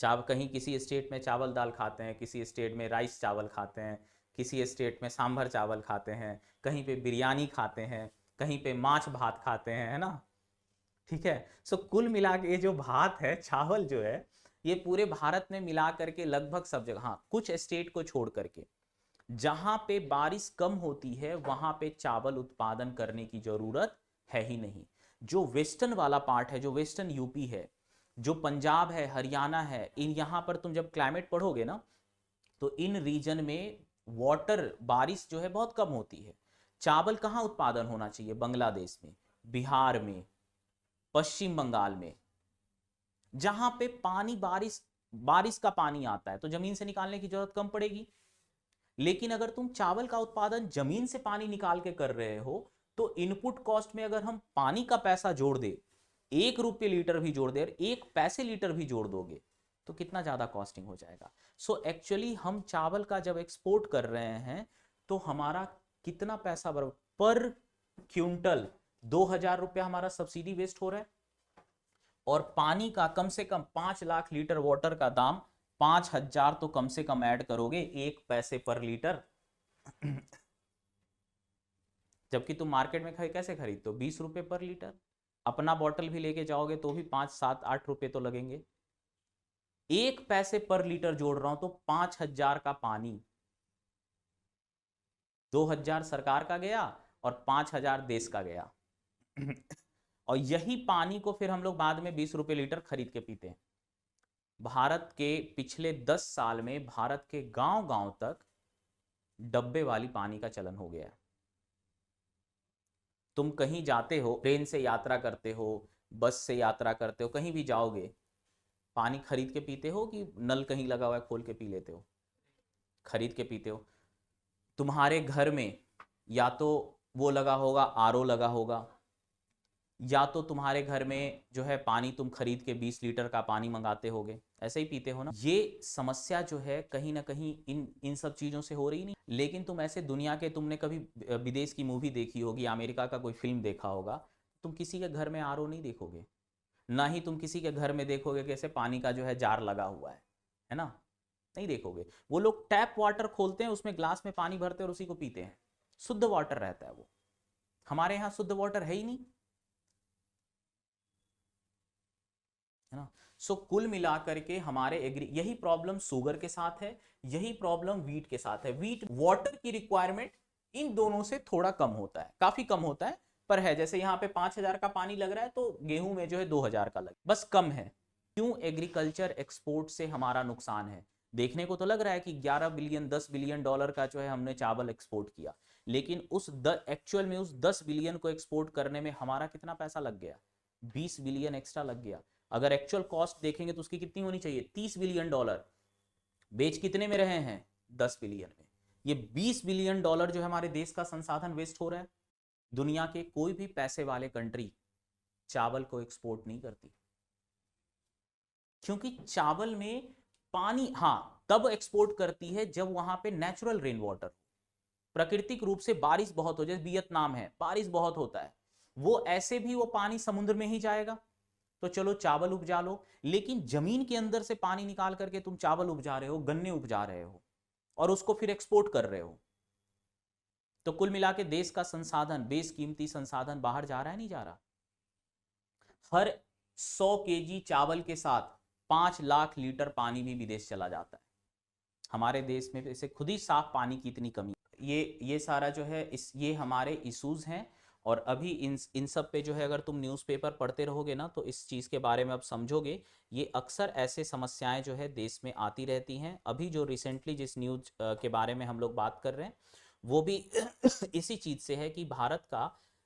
चावल, कहीं किसी स्टेट में चावल दाल खाते हैं, किसी स्टेट में राइस चावल खाते हैं, किसी स्टेट में सांभर चावल खाते हैं, कहीं पे बिरयानी खाते हैं, कहीं पे माछ भात खाते हैं, है ना? ठीक है। सो कुल मिला के ये जो भात है, चावल जो है, ये पूरे भारत में मिला करके लगभग सब जगह, हाँ कुछ स्टेट को छोड़ करके, जहां पे बारिश कम होती है वहां पे चावल उत्पादन करने की जरूरत है ही नहीं। जो वेस्टर्न वाला पार्ट है, जो वेस्टर्न यूपी है, जो पंजाब है, हरियाणा है, इन यहां पर तुम जब क्लाइमेट पढ़ोगे ना तो इन रीजन में वाटर, बारिश जो है बहुत कम होती है। चावल कहाँ उत्पादन होना चाहिए? बांग्लादेश में, बिहार में, पश्चिम बंगाल में, जहां पे पानी, बारिश बारिश का पानी आता है तो जमीन से निकालने की जरूरत कम पड़ेगी। लेकिन अगर तुम चावल का उत्पादन जमीन से पानी निकाल के कर रहे हो तो इनपुट कॉस्ट में अगर हम पानी का पैसा जोड़ दे, 1 रुपये लीटर भी जोड़ दे, 1 पैसे लीटर भी जोड़ दोगे तो कितना ज्यादा कॉस्टिंग हो जाएगा। सो एक्चुअली हम चावल का जब एक्सपोर्ट कर रहे हैं तो हमारा कितना पैसा बर्बाद, पर क्विंटल 2000 रुपया हमारा सब्सिडी वेस्ट हो रहा है। और पानी का कम से कम 5 लाख लीटर वाटर का दाम 5000 तो कम से कम ऐड करोगे 1 पैसे पर लीटर। जबकि तुम मार्केट में कैसे खरीदते हो? 20 रुपये पर लीटर। अपना बॉटल भी लेके जाओगे तो भी 5, 7, 8 रुपए तो लगेंगे। 1 पैसे पर लीटर जोड़ रहा हूं तो 5000 का पानी, 2000 सरकार का गया और 5000 देश का गया। और यही पानी को फिर हम लोग बाद में 20 रुपये लीटर खरीद के पीते हैं। भारत के पिछले 10 साल में भारत के गांव गांव तक डब्बे वाली पानी का चलन हो गया है। तुम कहीं जाते हो, ट्रेन से यात्रा करते हो, बस से यात्रा करते हो, कहीं भी जाओगे, पानी खरीद के पीते हो कि नल कहीं लगा हुआ है खोल के पी लेते हो? खरीद के पीते हो। तुम्हारे घर में या तो वो लगा होगा, आरओ लगा होगा, या तो तुम्हारे घर में जो है पानी तुम खरीद के 20 लीटर का पानी मंगाते होगे, ऐसे ही पीते हो ना। ये समस्या जो है कहीं ना कहीं इन सब चीजों से हो रही नहीं। लेकिन तुम ऐसे दुनिया के, तुमने कभी विदेश की मूवी देखी होगी, अमेरिका का कोई फिल्म देखा होगा, तुम किसी के घर में आरओ नहीं देखोगे, ना ही तुम किसी के घर में देखोगे कैसे पानी का जो है जार लगा हुआ है ना, नहीं देखोगे। वो लोग टैप वाटर खोलते हैं, उसमें ग्लास में पानी भरते हैं और उसी को पीते हैं, शुद्ध वाटर रहता है वो। हमारे यहाँ शुद्ध वाटर है ही नहीं, है ना। सो कुल मिलाकर के हमारे यही प्रॉब्लम शुगर के साथ है, यही प्रॉब्लम वीट के साथ है। वीट वाटर की रिक्वायरमेंट इन दोनों से थोड़ा कम होता है, काफी कम होता है, पर है। जैसे यहाँ पे 5,000 का पानी लग रहा है तो गेहूं में जो है 2,000 का लग, बस कम है। क्यों एग्रीकल्चर एक्सपोर्ट से हमारा नुकसान है? देखने को तो लग रहा है कि 11 बिलियन 10 बिलियन डॉलर का जो है हमने चावल एक्सपोर्ट किया, लेकिन एक्चुअल में उस 10 बिलियन को एक्सपोर्ट करने में हमारा कितना पैसा लग गया? 20 बिलियन एक्स्ट्रा लग गया। अगर एक्चुअल कॉस्ट देखेंगे तो उसकी कितनी होनी चाहिए? 30 बिलियन डॉलर। बेच कितने में रहे हैं? 10 बिलियन में। ये 20 बिलियन डॉलर जो है हमारे देश का संसाधन वेस्ट हो रहा है। दुनिया के कोई भी पैसे वाले कंट्री चावल को एक्सपोर्ट नहीं करती, क्योंकि चावल में पानी, हाँ, तब एक्सपोर्ट करती है जब वहां पे नेचुरल रेन वाटर, प्राकृतिक रूप से बारिश बहुत हो, जैसे वियतनाम है बारिश बहुत होता है, वो ऐसे भी वो पानी समुद्र में ही जाएगा, तो चलो चावल उपजा लो। लेकिन जमीन के अंदर से पानी निकाल करके तुम चावल उपजा रहे हो, गन्ने उपजा रहे हो और उसको फिर एक्सपोर्ट कर रहे हो, तो कुल मिला के देश का संसाधन, बेशकीमती संसाधन बाहर जा रहा है, नहीं जा रहा? हर 100 केजी चावल के साथ 5 लाख लीटर पानी भी विदेश चला जाता है। हमारे देश में इसे खुद ही साफ पानी की इतनी कमी। ये सारा जो है ये हमारे इश्यूज हैं। और अभी इन सब पे जो है अगर तुम न्यूज़पेपर पढ़ते रहोगे ना तो इस चीज़ के बारे में अब समझोगे। ये अक्सर ऐसे समस्याएं जो है देश में आती रहती हैं। अभी जो रिसेंटली जिस न्यूज के बारे में हम लोग बात कर रहे हैं वो भी इसी चीज़ से है कि भारत का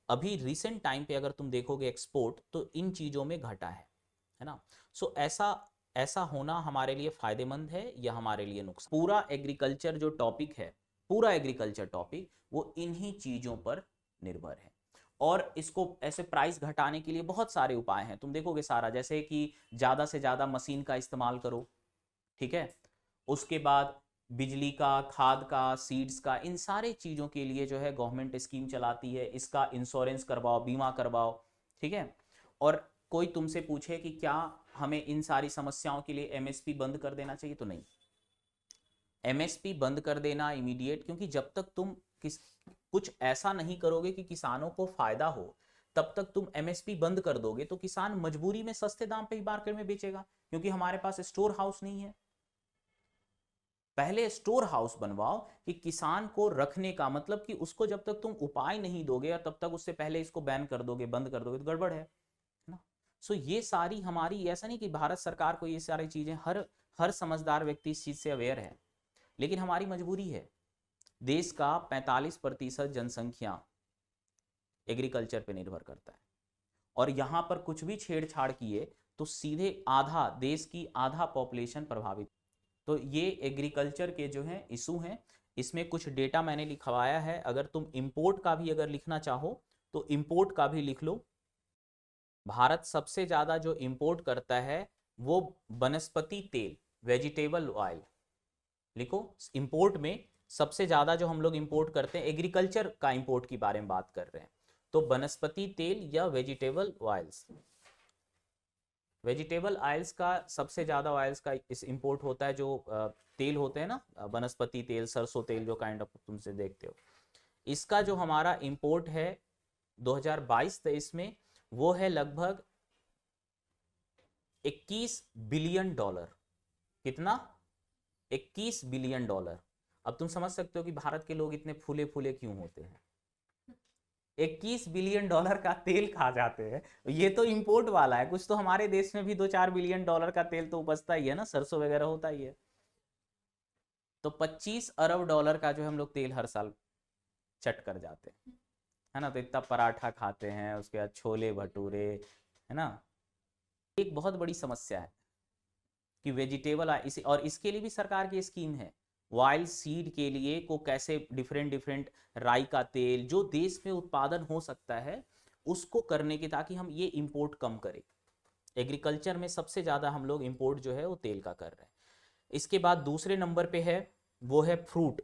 अभी रिसेंट टाइम पे अगर तुम देखोगे एक्सपोर्ट तो इन चीज़ों में घटा है ना। सो ऐसा होना हमारे लिए फायदेमंद है या हमारे लिए नुकसान? पूरा एग्रीकल्चर जो टॉपिक है, पूरा एग्रीकल्चर टॉपिक वो इन्हीं चीजों पर निर्भर है। और इसको ऐसे प्राइस घटाने के लिए बहुत सारे उपाय हैं, तुम देखोगे सारा, जैसे कि ज्यादा से ज्यादा मशीन का इस्तेमाल करो, ठीक है। उसके बाद बिजली का, खाद का, सीड्स का, इन सारे चीजों के लिए जो है गवर्नमेंट स्कीम चलाती है, इसका इंश्योरेंस करवाओ, बीमा करवाओ, ठीक है। और कोई तुमसे पूछे कि क्या हमें इन सारी समस्याओं के लिए एमएसपी बंद कर देना चाहिए, तो नहीं, एमएसपी बंद कर देना इमीडिएट, क्योंकि जब तक तुम कुछ ऐसा नहीं करोगे कि किसानों को फायदा हो, तब तक तुम एमएसपी बंद कर दोगे तो किसान मजबूरी में सस्ते दाम पे ही मार्केट में बेचेगा, क्योंकि हमारे पास स्टोर हाउस नहीं है। पहले स्टोर हाउस बनवाओ कि किसान को रखने का मतलब कि उसको जब तक तुम उपाय नहीं दोगे और तब तक उससे पहले इसको बैन कर दोगे, बंद कर दोगे, तो गड़बड़ है ना। सो ये सारी हमारी, ऐसा नहीं कि भारत सरकार को ये सारी चीजें, हर समझदार व्यक्ति इस चीज से अवेयर है, लेकिन हमारी मजबूरी है। देश का 45% जनसंख्या एग्रीकल्चर पे निर्भर करता है, और यहां पर कुछ भी छेड़छाड़ किए तो सीधे आधा देश की आधा पॉपुलेशन प्रभावित। तो ये एग्रीकल्चर के जो है इशू हैं। इसमें कुछ डेटा मैंने लिखवाया है, अगर तुम इंपोर्ट का भी अगर लिखना चाहो तो इंपोर्ट का भी लिख लो। भारत सबसे ज्यादा जो इंपोर्ट करता है वो वनस्पति तेल, वेजिटेबल ऑयल, लिखो। इंपोर्ट में सबसे ज्यादा जो हम लोग इंपोर्ट करते हैं, एग्रीकल्चर का इंपोर्ट की बारे में बात कर रहे हैं, तो वनस्पति तेल या वेजिटेबल ऑयल्स, वेजिटेबल ऑयल्स का सबसे ज्यादा ऑयल्स का इस इंपोर्ट होता है। जो तेल होते हैं ना, वनस्पति तेल, सरसों तेल, जो काइंड ऑफ तुमसे देखते हो, इसका जो हमारा इंपोर्ट है 2022-23 में वो है लगभग 21 बिलियन डॉलर। कितना? 21 बिलियन डॉलर। अब तुम समझ सकते हो कि भारत के लोग इतने फूले फूले क्यों होते हैं। 21 बिलियन डॉलर का तेल खा जाते हैं। ये तो इंपोर्ट वाला है, कुछ तो हमारे देश में भी 2-4 बिलियन डॉलर का तेल तो उपजता ही है ना, सरसों वगैरह होता ही है। तो 25 अरब डॉलर का जो हम लोग तेल हर साल चट कर जाते हैं, है ना। तो इतना पराठा खाते हैं, उसके बाद छोले भटूरे, है ना। एक बहुत बड़ी समस्या है कि वेजिटेबल इसी, और इसके लिए भी सरकार की स्कीम है, वाइल्ड सीड के लिए को कैसे डिफरेंट डिफरेंट राई का तेल जो देश में उत्पादन हो सकता है उसको करने की, ताकि हम ये इंपोर्ट कम करें। एग्रीकल्चर में सबसे ज़्यादा हम लोग इंपोर्ट जो है वो तेल का कर रहे हैं। इसके बाद दूसरे नंबर पे है वो है फ्रूट,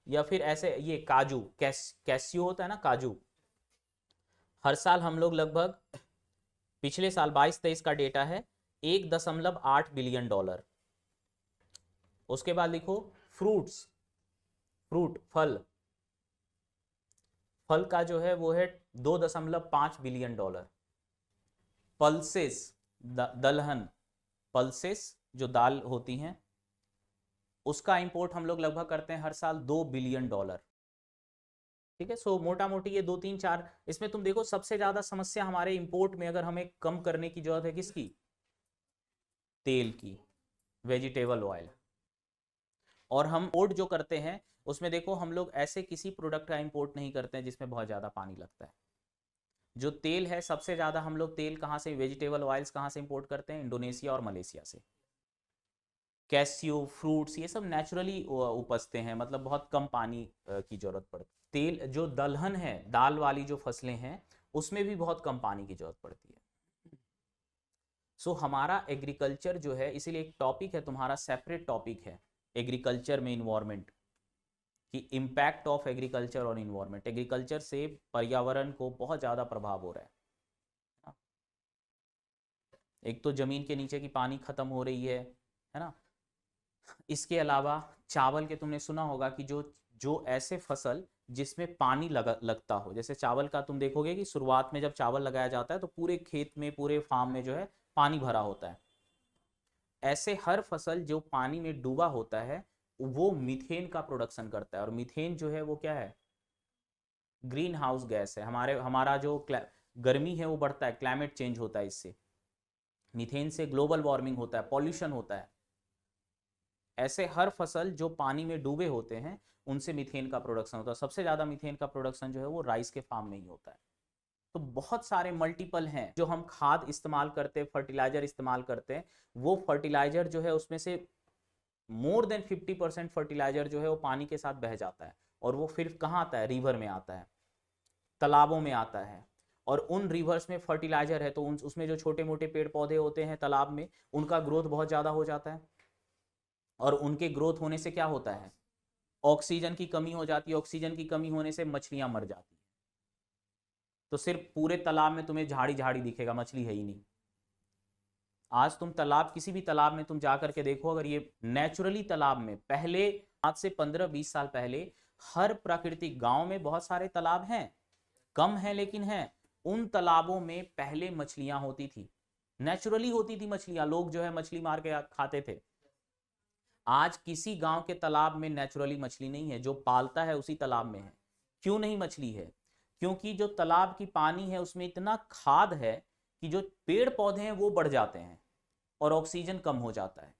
या फिर ऐसे ये काजू, कैसियो होता है ना काजू। हर साल हम लोग लगभग, पिछले साल 22-23 का डेटा है 1.8 बिलियन डॉलर। उसके बाद लिखो फ्रूट्स, फ्रूट फल, फल का जो है वो है 2.5 बिलियन डॉलर। पल्सेस, दलहन, पल्सेस जो दाल होती हैं उसका इंपोर्ट हम लोग लगभग करते हैं हर साल 2 बिलियन डॉलर। ठीक है। सो मोटा मोटी ये 2-3-4, इसमें तुम देखो सबसे ज्यादा समस्या हमारे इंपोर्ट में अगर हमें कम करने की जरूरत है किसकी, तेल की, वेजिटेबल ऑयल। और हम इंपोर्ट जो करते हैं उसमें देखो हम लोग ऐसे किसी प्रोडक्ट का इंपोर्ट नहीं करते हैं जिसमें बहुत ज़्यादा पानी लगता है। जो तेल है सबसे ज़्यादा हम लोग तेल कहाँ से, वेजिटेबल ऑयल्स कहाँ से इंपोर्ट करते हैं, इंडोनेशिया और मलेशिया से। कैसियो, फ्रूट्स, ये सब नेचुरली उपजते हैं, मतलब बहुत कम पानी की जरूरत पड़ती है। तेल जो दलहन है, दाल वाली जो फसलें हैं उसमें भी बहुत कम पानी की जरूरत पड़ती है। सो हमारा एग्रीकल्चर जो है, इसीलिए एक टॉपिक है तुम्हारा, सेपरेट टॉपिक है एग्रीकल्चर में इन्वायरमेंट कि इम्पैक्ट ऑफ एग्रीकल्चर और इन्वायरमेंट। एग्रीकल्चर से पर्यावरण को बहुत ज़्यादा प्रभाव हो रहा है। एक तो ज़मीन के नीचे की पानी खत्म हो रही है ना। इसके अलावा चावल के तुमने सुना होगा कि जो जो ऐसे फसल जिसमें पानी लगता हो, जैसे चावल का तुम देखोगे कि शुरुआत में जब चावल लगाया जाता है तो पूरे खेत में, पूरे फार्म में जो है पानी भरा होता है। ऐसे हर फसल जो पानी में डूबा होता है वो मीथेन का प्रोडक्शन करता है, और मीथेन जो है वो क्या है, ग्रीन हाउस गैस है। हमारा जो गर्मी है वो बढ़ता है, क्लाइमेट चेंज होता है इससे, मीथेन से ग्लोबल वार्मिंग होता है, पॉल्यूशन होता है। ऐसे हर फसल जो पानी में डूबे होते हैं उनसे मीथेन का प्रोडक्शन होता है। सबसे ज़्यादा मीथेन का प्रोडक्शन जो है वो राइस के फार्म में ही होता है। तो बहुत सारे मल्टीपल हैं जो हम खाद इस्तेमाल करते हैं, फर्टिलाइजर इस्तेमाल करते हैं, वो फर्टिलाइजर जो है उसमें से मोर देन 50% फर्टिलाइजर जो है वो पानी के साथ बह जाता है, और वो फिर कहाँ आता है, रिवर में आता है, तालाबों में आता है। और उन रिवर्स में फर्टिलाइजर है तो उसमें जो छोटे मोटे पेड़ पौधे होते हैं तालाब में, उनका ग्रोथ बहुत ज़्यादा हो जाता है, और उनके ग्रोथ होने से क्या होता है, ऑक्सीजन की कमी हो जाती है। ऑक्सीजन की कमी होने से मछलियां मर जाती हैं। तो सिर्फ पूरे तालाब में तुम्हें झाड़ी झाड़ी दिखेगा, मछली है ही नहीं। आज तुम तालाब, किसी भी तालाब में तुम जा करके देखो, अगर ये नेचुरली तालाब में पहले, आज से 15-20 साल पहले हर प्राकृतिक गांव में बहुत सारे तालाब हैं, कम है लेकिन हैं। उन तालाबों में पहले मछलियां होती थी, नेचुरली होती थी मछलियां, लोग जो है मछली मार के खाते थे। आज किसी गांव के तालाब में नेचुरली मछली नहीं है, जो पालता है उसी तालाब में है। क्यों नहीं मछली है, क्योंकि जो तालाब की पानी है उसमें इतना खाद है कि जो पेड़ पौधे हैं वो बढ़ जाते हैं और ऑक्सीजन कम हो जाता है।